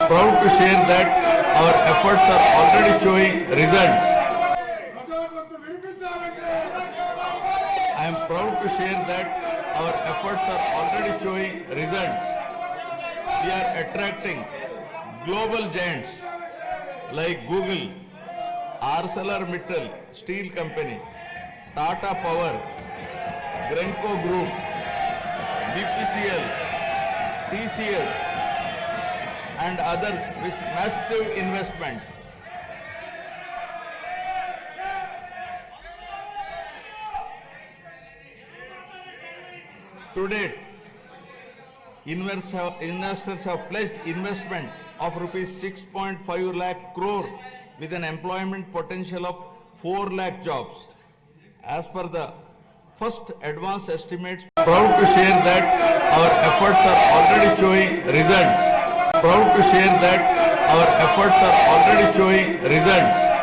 proud to share that our efforts are already showing results. I am proud to share that our efforts are already showing results. We are attracting global giants like Google, ArcelorMittal Steel Company, Tata Power, Grenco Group, BPCL, TCL, and others with massive investments. To date, investors have pledged investment of rupees 6.5 lakh crore with an employment potential of 4 lakh jobs. As per the first advance estimates, proud to share that our efforts are already showing results. Proud to share that our efforts are already showing results.